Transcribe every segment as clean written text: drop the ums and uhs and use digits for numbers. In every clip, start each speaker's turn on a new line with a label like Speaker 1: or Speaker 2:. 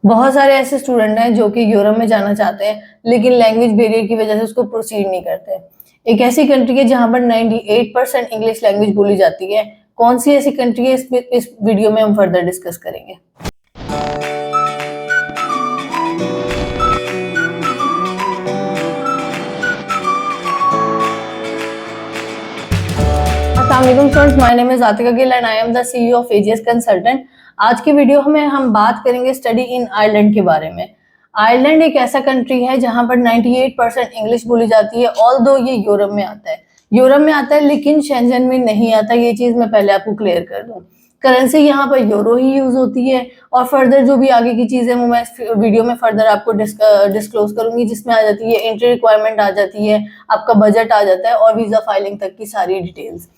Speaker 1: बहुत सारे ऐसे स्टूडेंट हैं जो कि यूरोप में जाना चाहते हैं, लेकिन लैंग्वेज बैरियर की वजह से उसको प्रोसीड नहीं करते। एक ऐसी कंट्री है जहाँ पर 98% इंग्लिश लैंग्वेज बोली जाती है। कौन सी ऐसी कंट्री है, इस वीडियो में हम फर्दर डिस्कस करेंगे। अस्सलाम friends, my name is Atika Gill and I am the CEO of AGS consultant. आज की वीडियो में हम बात करेंगे स्टडी इन आयरलैंड के बारे में। आयरलैंड एक ऐसा कंट्री है जहां पर 98% इंग्लिश बोली जाती है। ऑल्दो ये यूरोप में आता है, लेकिन शेंजन में नहीं आता। ये चीज मैं पहले आपको क्लियर कर दूं। करेंसी यहाँ पर यूरो ही यूज होती है और फर्दर जो भी आगे की चीजें वो मैं वीडियो में फर्दर आपको डिस्क्लोज करूंगी, जिसमें आ जाती है एंट्री रिक्वायरमेंट, आ जाती है आपका बजट, आ जाता है और वीजा फाइलिंग तक की सारी डिटेल्स।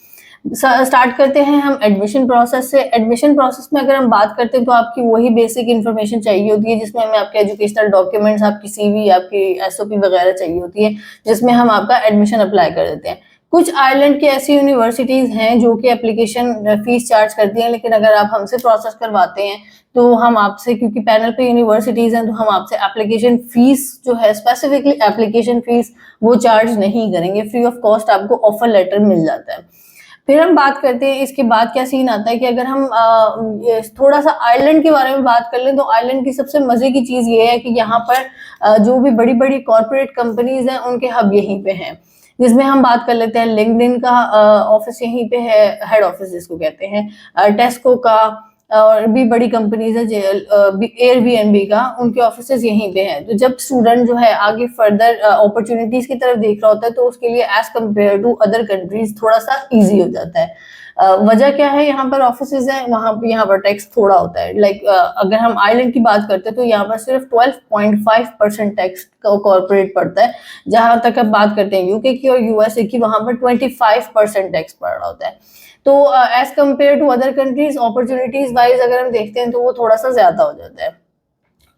Speaker 1: स्टार्ट करते हैं हम एडमिशन प्रोसेस से। एडमिशन प्रोसेस में अगर हम बात करते हैं तो आपकी वही बेसिक इन्फॉर्मेशन चाहिए होती है, जिसमें हमें आपके एजुकेशनल डॉक्यूमेंट्स, आपकी सीवी, आपकी एसओपी वगैरह चाहिए होती है, जिसमें हम आपका एडमिशन अप्लाई कर देते हैं। कुछ आयरलैंड की ऐसी यूनिवर्सिटीज हैं जो कि एप्लीकेशन फीस चार्ज करती हैं, लेकिन अगर आप हमसे प्रोसेस करवाते हैं तो हम आपसे, क्योंकि पैनल पे यूनिवर्सिटीज हैं, तो हम आपसे एप्लीकेशन फीस जो है, स्पेसिफिकली एप्लीकेशन फीस, वो चार्ज नहीं करेंगे। फ्री ऑफ कॉस्ट आपको ऑफर लेटर मिल जाता है। फिर हम बात करते हैं इसके बाद क्या सीन आता है कि अगर हम थोड़ा सा आयरलैंड के बारे में बात कर लें तो आयरलैंड की सबसे मजे की चीज ये है कि यहाँ पर जो भी बड़ी बड़ी कॉर्पोरेट कंपनीज हैं उनके हब यहीं पे हैं। जिसमें हम बात कर लेते हैं लिंक्डइन का ऑफिस यहीं पे है, हेड ऑफिस जिसको कहते हैं। टेस्को का और भी बड़ी कंपनीज है, एयरबीएनबी का, उनके ऑफिसेज यहीं पे हैं। तो जब स्टूडेंट जो है आगे फर्दर अपॉर्चुनिटीज की तरफ देख रहा होता है तो उसके लिए as compare to other countries थोड़ा सा इजी हो जाता है। वजह क्या है, यहाँ पर ऑफिसेज है, यहाँ पर टैक्स थोड़ा होता है। अगर हम आयरलैंड की बात करते हैं तो यहाँ पर सिर्फ 12.5% टैक्स कॉर्पोरेट पड़ता है। जहां तक अब बात करते हैं यूके की और यूएसए की, वहां पर 25% टैक्स पड़ रहा होता है। तो as compare to other countries opportunities wise अगर हम देखते हैं तो वो थोड़ा सा ज्यादा हो जाता है।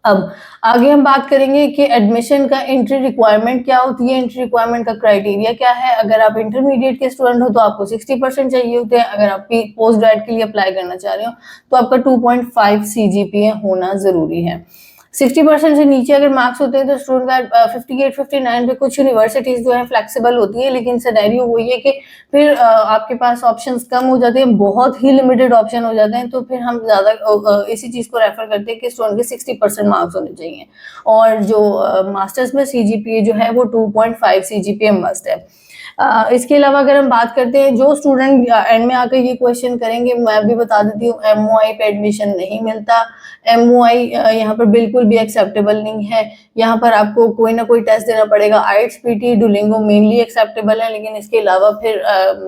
Speaker 1: अब आगे हम बात करेंगे कि एडमिशन का एंट्री रिक्वायरमेंट क्या होती है, एंट्री रिक्वायरमेंट का क्राइटेरिया क्या है। अगर आप इंटरमीडिएट के स्टूडेंट हो तो आपको 60% चाहिए होते हैं। अगर आप पोस्ट ग्रेड के लिए अप्लाई करना चाह रहे हो तो आपका 2.5 CGPA होना जरूरी है। 60% से नीचे अगर मार्क्स होते हैं तो स्टूडेंट का 58-59 पे कुछ यूनिवर्सिटीज जो है फ्लेक्सिबल होती है, लेकिन सिनेरियो वही है कि फिर आपके पास ऑप्शंस कम हो जाते हैं, बहुत ही लिमिटेड ऑप्शन हो जाते हैं। तो फिर हम ज्यादा इसी चीज को रेफर करते हैं कि स्टूडेंट के 60% मार्क्स होने चाहिए। और जो मास्टर्स में CGPA जो है वो 2.5 CGPA मस्ट है। इसके अलावा अगर हम बात करते हैं, जो स्टूडेंट एंड में आकर ये क्वेश्चन करेंगे, मैं भी बता देती हूँ, MOI पे एडमिशन नहीं मिलता। MOI यहाँ पर बिल्कुल भी एक्सेप्टेबल नहीं है। यहाँ पर आपको कोई ना कोई टेस्ट देना पड़ेगा। IELTS, PT, Duolingo mainly acceptable है, लेकिन इसके अलावा फिर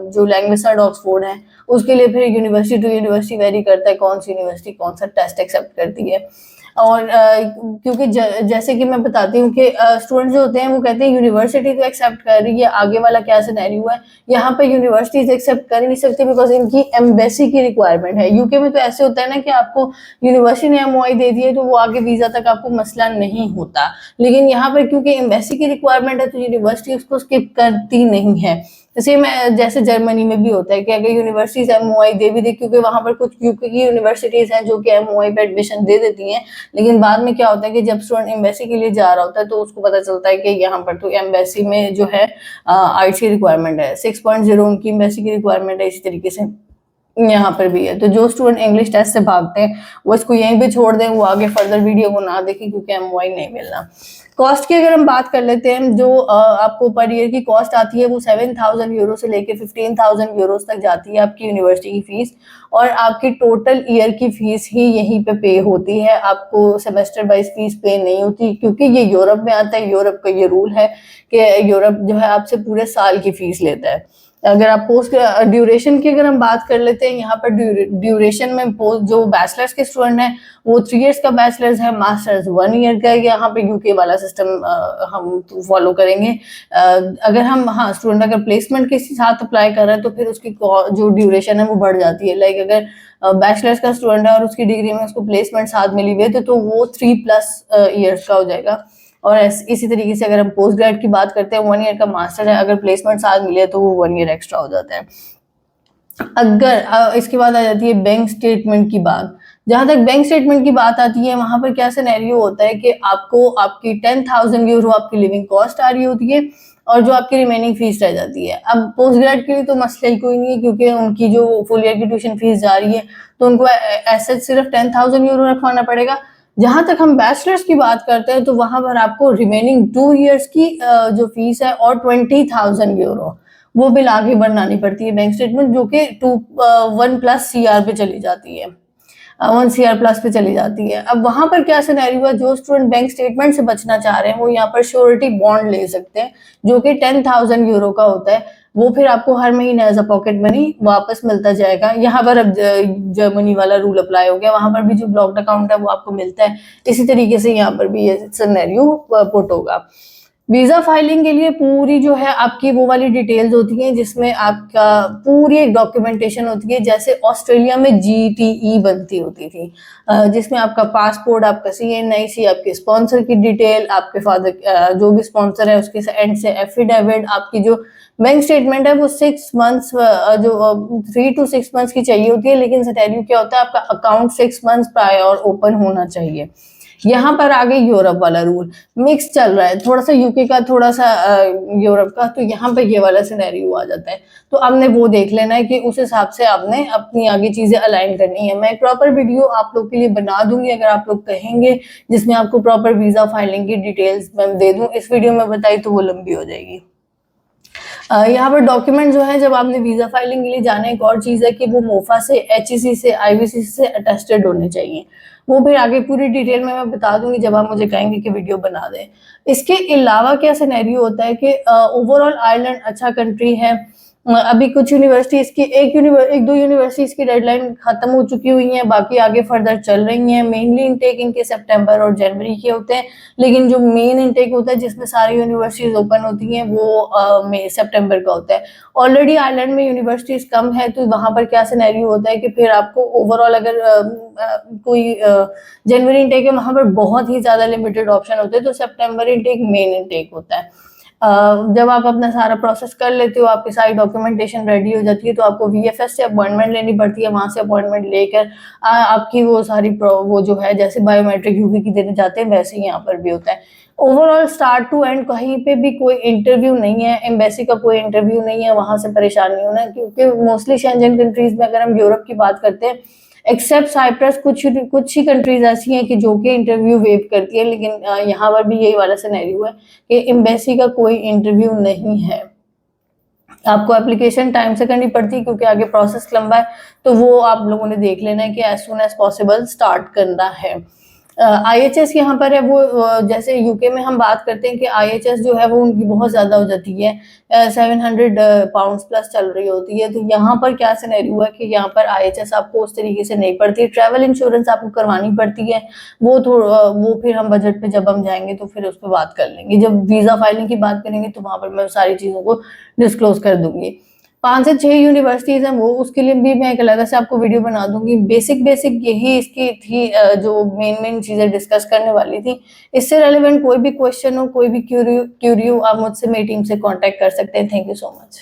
Speaker 1: जो लैंग्वेज सर्ट ऑक्सफोर्ड है उसके लिए फिर यूनिवर्सिटी टू यूनिवर्सिटी वेरी करता है, कौन सी यूनिवर्सिटी कौन सा टेस्ट एक्सेप्ट करती है। और क्योंकि जैसे कि मैं बताती हूँ कि स्टूडेंट जो होते हैं वो कहते हैं यूनिवर्सिटी तो एक्सेप्ट कर रही है, आगे वाला क्या सिनेरियो है। यहाँ पे यूनिवर्सिटीज एक्सेप्ट कर ही नहीं सकती बिकॉज इनकी एम्बेसी की रिक्वायरमेंट है। यूके में तो ऐसे होता है ना कि आपको यूनिवर्सिटी ने MOI दे दी है तो वो आगे वीजा तक आपको मसला नहीं होता, लेकिन यहाँ पर क्योंकि एम्बेसी की रिक्वायरमेंट है तो यूनिवर्सिटी उसको स्किप करती नहीं है। जैसे जर्मनी में भी होता है कि अगर यूनिवर्सिटीज MOI दे भी दे, क्योंकि वहां पर कुछ यूके की यूनिवर्सिटीज हैं जो कि MOI पे एडमिशन दे देती हैं, लेकिन बाद में क्या होता है कि जब स्टूडेंट एम्बेसी के लिए जा रहा होता है तो उसको पता चलता है कि यहाँ पर तो एम्बेसी में जो है IELTS की रिक्वायरमेंट है, 6.0 उनकी एम्बेसी की रिक्वायरमेंट है। इसी तरीके से यहाँ पर भी है। तो जो स्टूडेंट इंग्लिश टेस्ट से भागते हैं वो इसको यहीं पे छोड़ दें, वो आगे फर्दर वीडियो को ना देखें, क्योंकि MOI नहीं मिलना। कॉस्ट की अगर हम बात कर लेते हैं, जो आपको पर ईयर की कॉस्ट आती है वो 7,000 यूरो से लेके 15,000 यूरो तक जाती है आपकी यूनिवर्सिटी की फीस। और आपकी टोटल ईयर की फीस ही यहीं पे होती है, आपको सेमेस्टर वाइज फीस पे नहीं होती, क्योंकि ये यूरोप में आता है। यूरोप का ये रूल है कि यूरोप जो है आपसे पूरे साल की फीस लेता है। अगर आप पोस्ट ड्यूरेशन की अगर हम बात कर लेते हैं, यहाँ पर ड्यूरेशन में जो बैचलर्स के स्टूडेंट हैं वो 3 इयर्स का बैचलर्स है, मास्टर्स 1 ईयर का है। यहाँ पे यूके वाला सिस्टम हम फॉलो करेंगे। अगर हम स्टूडेंट अगर प्लेसमेंट के साथ अप्लाई कर रहे हैं तो फिर उसकी जो ड्यूरेशन है वो बढ़ जाती है। अगर बैचलर्स का स्टूडेंट है और उसकी डिग्री में उसको प्लेसमेंट साथ मिली हुई है तो वो 3+ ईयर्स का हो जाएगा। और इसी तरीके से अगर हम पोस्ट ग्रेड की बात करते हैं, 1 ईयर का मास्टर है, अगर प्लेसमेंट साथ मिले तो वो 1 ईयर एक्स्ट्रा हो जाता है। अगर इसके बाद आ जाती है बैंक स्टेटमेंट की बात। जहां तक बैंक स्टेटमेंट की बात आती है, वहां पर क्या सिनेरियो होता है कि आपको आपकी 10,000 यूरो आपकी लिविंग कॉस्ट आ रही होती है और जो आपकी रिमेनिंग फीस रह जाती है। अब पोस्ट ग्रेड के लिए तो मसला ही कोई नहीं है, क्योंकि उनकी जो फुल ईयर की ट्यूशन फीस जा रही है तो उनको ऐसे सिर्फ 10,000 यूरो रखवाना पड़ेगा। जहां तक हम बैचलर्स की बात करते हैं तो वहां पर आपको रिमेनिंग 2 इयर्स की जो फीस है और 20,000 यूरो वो बिल आगे बनानी पड़ती है बैंक स्टेटमेंट, जो कि 1+ CR पे चली जाती है, 1 CR+ पे चली जाती है। अब वहां पर क्या सिनेरियो है, जो स्टूडेंट बैंक स्टेटमेंट से बचना चाह रहे हैं वो यहाँ पर श्योरिटी बॉन्ड ले सकते हैं, जो कि 10,000 यूरो का होता है। वो फिर आपको हर महीने एज अ पॉकेट मनी वापस मिलता जाएगा। यहाँ पर अब जर्मनी वाला रूल अप्लाई हो गया, वहां पर भी जो ब्लॉक्ड अकाउंट है वो आपको मिलता है। इसी तरीके से यहाँ पर भी ये सिनेरियो पुट होगा। वीजा फाइलिंग के लिए पूरी जो है आपकी वो वाली डिटेल्स होती हैं, जिसमें आपका पूरी एक डॉक्यूमेंटेशन होती है, जैसे ऑस्ट्रेलिया में GTE बनती होती थी, जिसमें आपका पासपोर्ट, आपका CNIC, आपके स्पॉन्सर की डिटेल, आपके फादर जो भी स्पॉन्सर है उसके एंड से एफिडेविट, आपकी जो बैंक स्टेटमेंट है वो 6 मंथ्स जो 3 to 6 मंथ्स की चाहिए होती है। लेकिन सिनेरियो क्या होता है, आपका अकाउंट 6 मंथ्स प्रायर ओपन होना चाहिए। यहाँ पर आगे यूरोप वाला रूल मिक्स चल रहा है, थोड़ा सा यूके का, थोड़ा सा यूरोप का, तो यहाँ पर ये वाला सिनेरियो आ जाता है। तो आपने वो देख लेना है कि उस हिसाब से आपने अपनी आगे चीजें अलाइन करनी है। मैं एक प्रॉपर वीडियो आप लोग के लिए बना दूंगी अगर आप लोग कहेंगे, जिसमें आपको प्रॉपर वीजा फाइलिंग की डिटेल्स मैं दे दूं। इस वीडियो में बताई तो वो लंबी हो जाएगी। यहाँ पर डॉक्यूमेंट जो है, जब आपने वीजा फाइलिंग के लिए जाना है, एक और चीज है कि वो मोफा से, HEC से, IBC से अटेस्टेड होने चाहिए। वो फिर आगे पूरी डिटेल में मैं बता दूंगी जब आप मुझे कहेंगे कि वीडियो बना दें। इसके अलावा क्या सिनेरियो होता है कि ओवरऑल आयरलैंड अच्छा कंट्री है। अभी कुछ यूनिवर्सिटीज की एक दो यूनिवर्सिटीज की डेडलाइन खत्म हो चुकी हुई है, बाकी आगे फर्दर चल रही हैं। मेनली इनटेक इनके सितंबर और जनवरी के होते हैं, लेकिन जो मेन इनटेक होता है जिसमें सारी यूनिवर्सिटीज ओपन होती हैं वो मई सितंबर का होता है। ऑलरेडी आयरलैंड में यूनिवर्सिटीज कम है, तो वहां पर क्या सिनेरियो होता है कि फिर आपको ओवरऑल अगर कोई जनवरी इनटेक है, वहां पर बहुत ही ज्यादा लिमिटेड ऑप्शन होते हैं, तो सितंबर इनटेक मेन इनटेक होता है। जब आप अपना सारा प्रोसेस कर लेते हो, आपकी सारी डॉक्यूमेंटेशन रेडी हो जाती है, तो आपको VFS से अपॉइंटमेंट लेनी पड़ती है। वहां से अपॉइंटमेंट लेकर आपकी वो सारी वो जो है, जैसे बायोमेट्रिक यूवी की देने जाते हैं वैसे ही यहाँ पर भी होता है। ओवरऑल स्टार्ट टू एंड कहीं पे भी कोई इंटरव्यू नहीं है, एम्बेसी का कोई इंटरव्यू नहीं है, वहां से परेशान नहीं होना, क्योंकि मोस्टली शेंजन कंट्रीज में अगर हम यूरोप की बात करते हैं, एक्सेप्ट साइप्रस, कुछ ही कंट्रीज ऐसी हैं कि जो कि इंटरव्यू वेव करती है, लेकिन यहाँ पर भी यही वाला सिनेरियो है कि एम्बेसी का कोई इंटरव्यू नहीं है। आपको एप्लीकेशन टाइम से करनी पड़ती है, क्योंकि आगे प्रोसेस लंबा है, तो वो आप लोगों ने देख लेना है कि as soon as possible start करना है। IHS यहाँ पर है वो, जैसे यूके में हम बात करते हैं कि IHS जो है वो उनकी बहुत ज्यादा हो जाती है, 700 पाउंड्स प्लस चल रही होती है। तो यहाँ पर क्या सिनेरियो है कि यहाँ पर IHS आपको उस तरीके से नहीं पड़ती। ट्रैवल इंश्योरेंस आपको करवानी पड़ती है, वो फिर हम बजट पे जब हम जाएंगे तो फिर उस पर बात कर लेंगे। जब वीजा फाइलिंग की बात करेंगे तो वहां पर मैं सारी चीजों को डिस्क्लोज कर दूंगी। 5 से 6 यूनिवर्सिटीज हैं वो, उसके लिए भी मैं एक अलग से आपको वीडियो बना दूंगी। बेसिक यही इसकी थी, जो मेन चीजें डिस्कस करने वाली थी। इससे रेलेवेंट कोई भी क्वेश्चन हो, कोई भी क्यूरियो आप मुझसे, मेरी टीम से कांटेक्ट कर सकते हैं। Thank you so much.